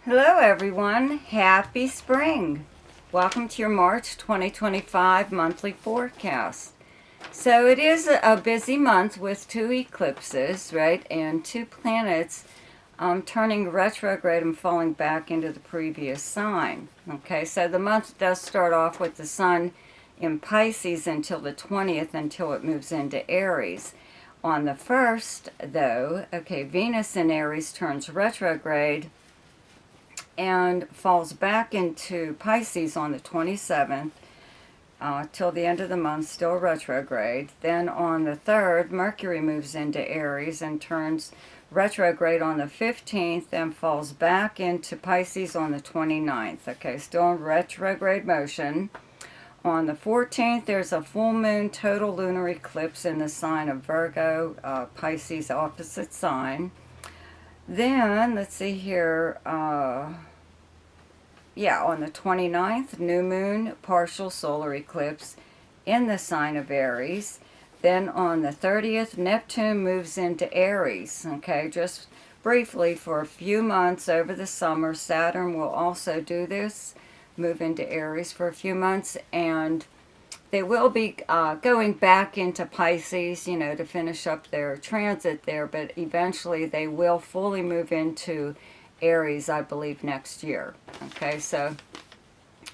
Hello everyone, happy spring. Welcome to your March 2025 monthly forecast. So it is a busy month with two eclipses, right? And two planets turning retrograde and falling back into the previous sign. Okay, so the month does start off with the sun in Pisces until the 20th, until it moves into Aries. On the 1st, though, okay, Venus in Aries turns retrograde and falls back into Pisces on the 27th till the end of the month, still retrograde. Then on the 3rd, Mercury moves into Aries and turns retrograde on the 15th and falls back into Pisces on the 29th. Okay, still in retrograde motion. On the 14th, there's a full moon total lunar eclipse in the sign of Virgo, Pisces opposite sign. Then, let's see here, on the 29th, new moon, partial solar eclipse in the sign of Aries. Then on the 30th, Neptune moves into Aries. Okay, just briefly for a few months over the summer, Saturn will also do this, move into Aries for a few months, and they will be going back into Pisces, to finish up their transit there, but eventually they will fully move into Aries, I believe, next year. Okay, so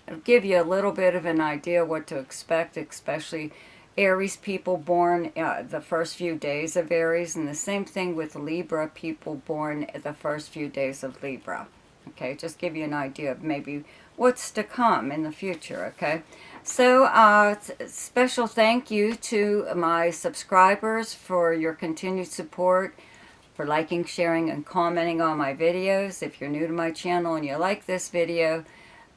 it'll give you a little bit of an idea what to expect, especially Aries people born the first few days of Aries, and the same thing with Libra people born the first few days of Libra. Okay, just give you an idea of maybe what's to come in the future, okay? So, special thank you to my subscribers for your continued support, for liking, sharing, and commenting on my videos. If you're new to my channel and you like this video,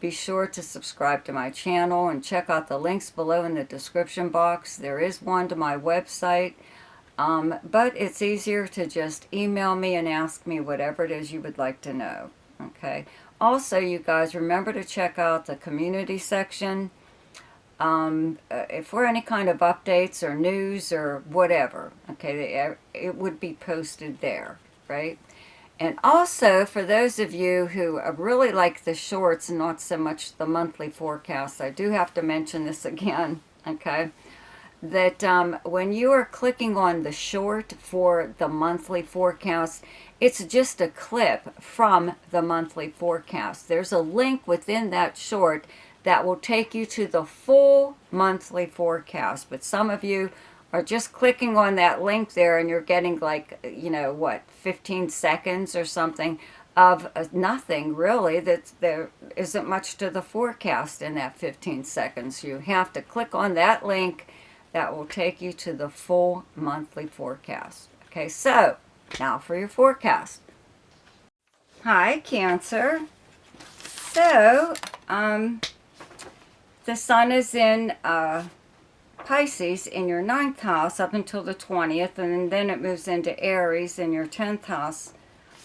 be sure to subscribe to my channel and check out the links below in the description box. There is one to my website, but it's easier to just email me and ask me whatever it is you would like to know. Okay. Also, you guys, remember to check out the community section for any kind of updates or news or whatever. Okay, it would be posted there, right? And also, for those of you who really like the shorts and not so much the monthly forecast, I do have to mention this again, okay? That when you are clicking on the short for the monthly forecast, it's just a clip from the monthly forecast. There's a link within that short that will take you to the full monthly forecast. But some of you are just clicking on that link there and you're getting 15 seconds or something of nothing really. That there isn't much to the forecast in that 15 seconds. You have to click on that link that will take you to the full monthly forecast. Okay, so now for your forecast. Hi, Cancer. So, the sun is in Pisces in your 9th house up until the 20th, and then it moves into Aries in your 10th house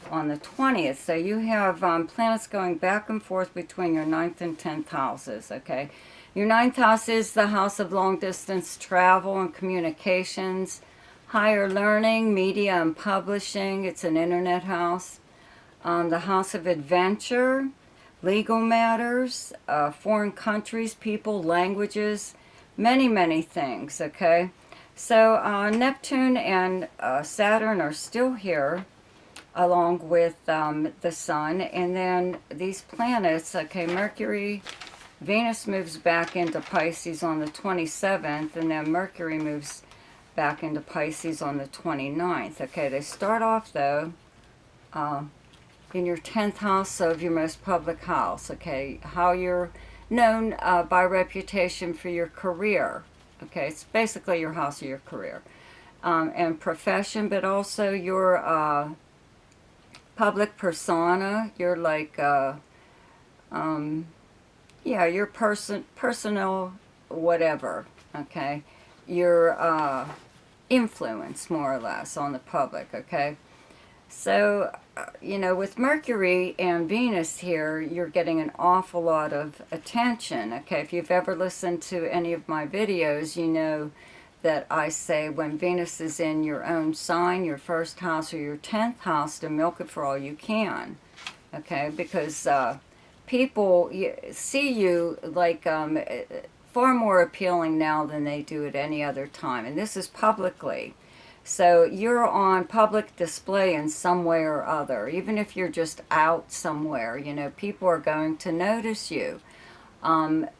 on the 20th. So you have planets going back and forth between your 9th and 10th houses, okay? Your 9th house is the house of long-distance travel and communications, higher learning, media and publishing. It's an internet house. The house of adventure, legal matters, foreign countries, people, languages, many, many things, okay? So Neptune and Saturn are still here along with the sun. And then these planets, okay, Mercury, Venus moves back into Pisces on the 27th, and then Mercury moves back into Pisces on the 29th. Okay, they start off, though, in your 10th house of your most public house, okay? How you're known by reputation for your career, okay? It's basically your house of your career. And profession, but also your public persona. You're like, your personal whatever, okay? Your influence, more or less, on the public, okay? So, with Mercury and Venus here, you're getting an awful lot of attention, okay? If you've ever listened to any of my videos, you know that I say when Venus is in your own sign, your 1st house or your 10th house, to milk it for all you can, okay? Because people see you like far more appealing now than they do at any other time, and this is publicly. So you're on public display in some way or other. Even if you're just out somewhere, you know, people are going to notice you.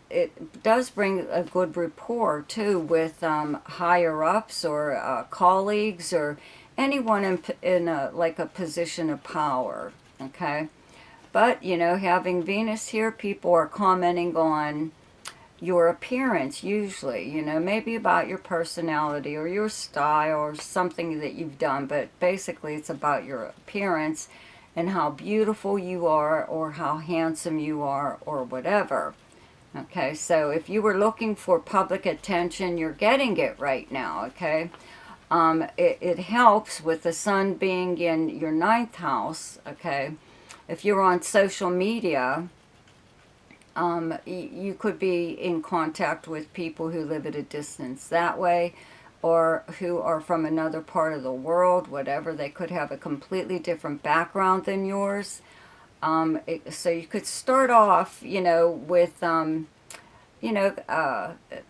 It does bring a good rapport too with higher ups or colleagues or anyone in like a position of power. Okay, but you know, having Venus here, people are commenting on your appearance usually, you know, maybe about your personality or your style or something that you've done, but basically it's about your appearance and how beautiful you are or how handsome you are or whatever. Okay, so if you were looking for public attention, you're getting it right now, okay? It helps with the sun being in your ninth house, okay? If you're on social media, you could be in contact with people who live at a distance that way, or who are from another part of the world, whatever. They could have a completely different background than yours. So you could start off, you know, with,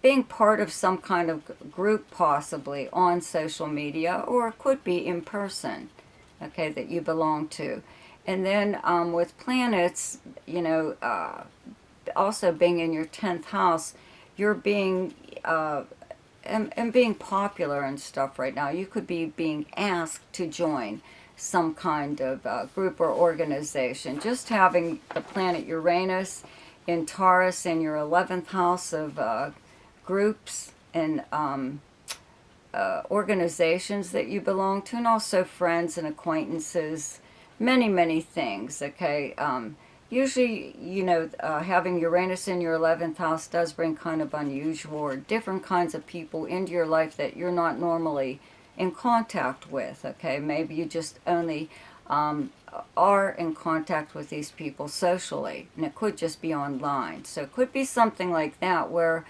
being part of some kind of group possibly on social media, or it could be in person, okay, that you belong to. And then with planets, you know, also being in your 10th house, you're being and being popular and stuff right now. You could be being asked to join some kind of group or organization. Just having the planet Uranus in Taurus in your 11th house of groups and organizations that you belong to, and also friends and acquaintances, many, many things, okay? Usually, you know, having Uranus in your 11th house does bring kind of unusual or different kinds of people into your life that you're not normally in contact with, okay? Maybe you just only are in contact with these people socially, and it could just be online. So it could be something like that where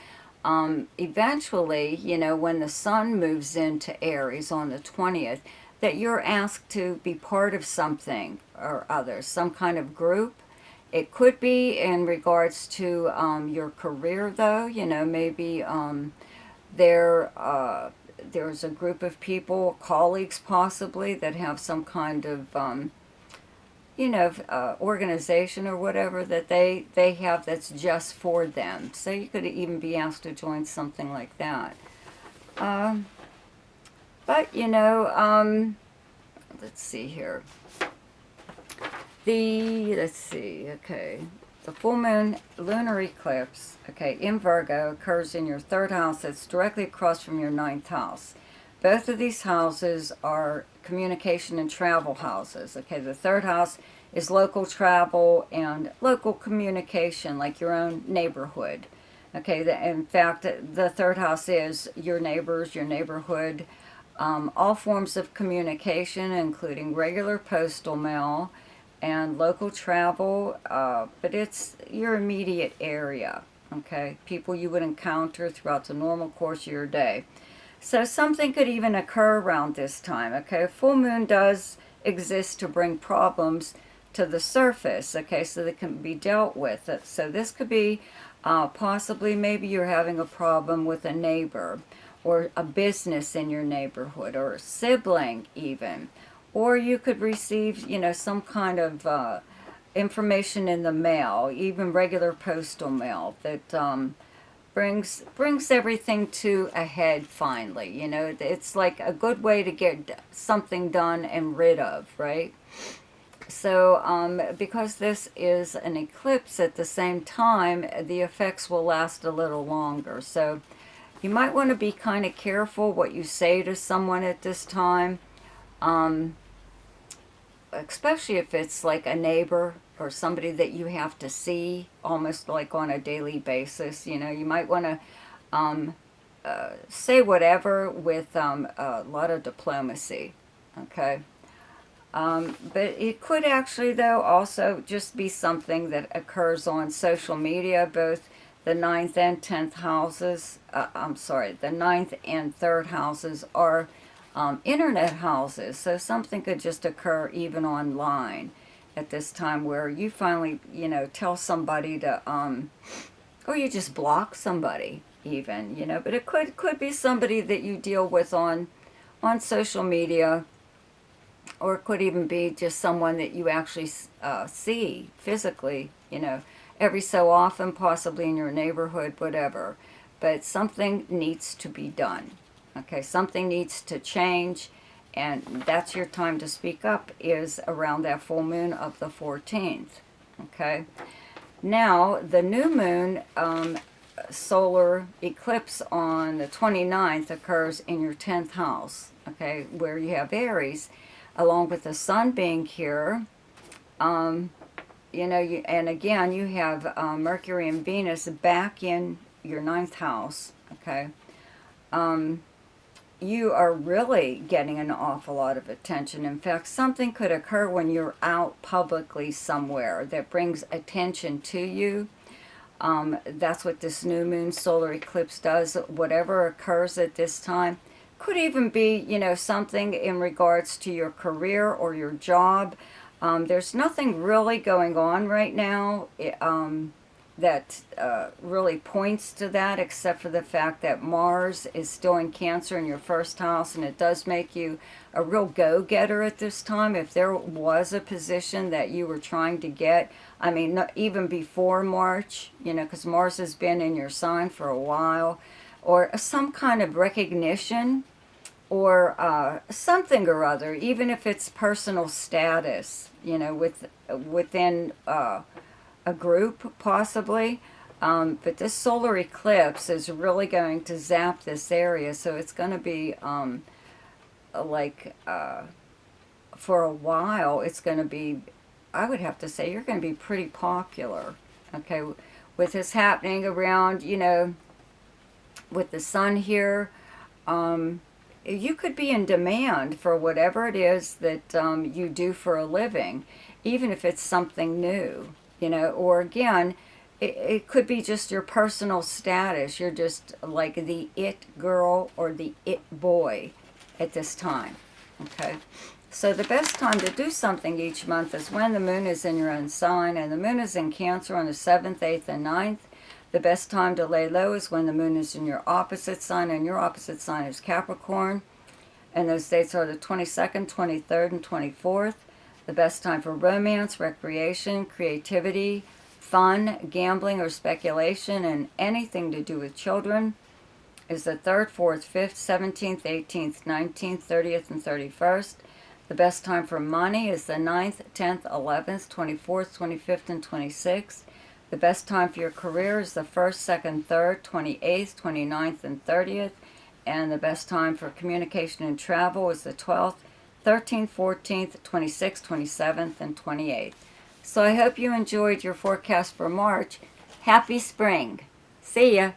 eventually, you know, when the sun moves into Aries on the 20th, that you're asked to be part of something or other, some kind of group. It could be in regards to your career, though. You know, maybe there's a group of people, colleagues possibly, that have some kind of organization or whatever that they have that's just for them. So you could even be asked to join something like that. But you know, let's see here. Okay. The full moon lunar eclipse, okay, in Virgo occurs in your 3rd house. It's directly across from your 9th house. Both of these houses are communication and travel houses, okay? The 3rd house is local travel and local communication, like your own neighborhood, okay? In fact, the 3rd house is your neighbors, your neighborhood, all forms of communication, including regular postal mail, and local travel, but it's your immediate area, okay? People you would encounter throughout the normal course of your day. So something could even occur around this time, okay? Full moon does exist to bring problems to the surface, okay, so they can be dealt with. So this could be possibly maybe you're having a problem with a neighbor or a business in your neighborhood or a sibling even. Or you could receive, you know, some kind of information in the mail, even regular postal mail, that brings everything to a head finally. You know, it's like a good way to get something done and rid of, right? So because this is an eclipse at the same time, the effects will last a little longer. So you might want to be kind of careful what you say to someone at this time. Especially if it's like a neighbor or somebody that you have to see almost like on a daily basis. You know, you might want to say whatever with a lot of diplomacy, okay? But it could actually, though, also just be something that occurs on social media. Both the 9th and 10th houses, the 9th and 3rd houses are internet houses, so something could just occur even online. at this time where you finally, tell somebody to, or you just block somebody even, but it could be somebody that you deal with on social media, or it could even be just someone that you actually see physically, every so often, possibly in your neighborhood, whatever. But something needs to be done. Okay, something needs to change, and that's your time to speak up, is around that full moon of the 14th. Okay, now the new moon solar eclipse on the 29th occurs in your 10th house, okay, where you have Aries, along with the sun being here. And again, you have Mercury and Venus back in your 9th house, okay. You are really getting an awful lot of attention. In fact, something could occur when you're out publicly somewhere that brings attention to you. That's what this new moon solar eclipse does. Whatever occurs at this time could even be, something in regards to your career or your job. There's nothing really going on right now that really points to that, except for the fact that Mars is still in Cancer in your 1st house, and it does make you a real go-getter at this time. If there was a position that you were trying to get, I mean, not even before March, because Mars has been in your sign for a while, or some kind of recognition, or something or other, even if it's personal status, within a group, possibly. But this solar eclipse is really going to zap this area, so it's going to be for a while, it's going to be, I would have to say, you're going to be pretty popular, okay, with this happening around, with the sun here. You could be in demand for whatever it is that you do for a living, even if it's something new, or again, it could be just your personal status. You're just like the it girl or the it boy at this time, okay? So the best time to do something each month is when the moon is in your own sign, and the moon is in Cancer on the 7th, 8th, and 9th. The best time to lay low is when the moon is in your opposite sign, and your opposite sign is Capricorn. And those dates are the 22nd, 23rd, and 24th. The best time for romance, recreation, creativity, fun, gambling, or speculation, and anything to do with children is the 3rd, 4th, 5th, 17th, 18th, 19th, 30th, and 31st. The best time for money is the 9th, 10th, 11th, 24th, 25th, and 26th. The best time for your career is the 1st, 2nd, 3rd, 28th, 29th, and 30th. And the best time for communication and travel is the 12th, 13th, 14th, 26th, 27th, and 28th. So I hope you enjoyed your forecast for March. Happy spring. See ya.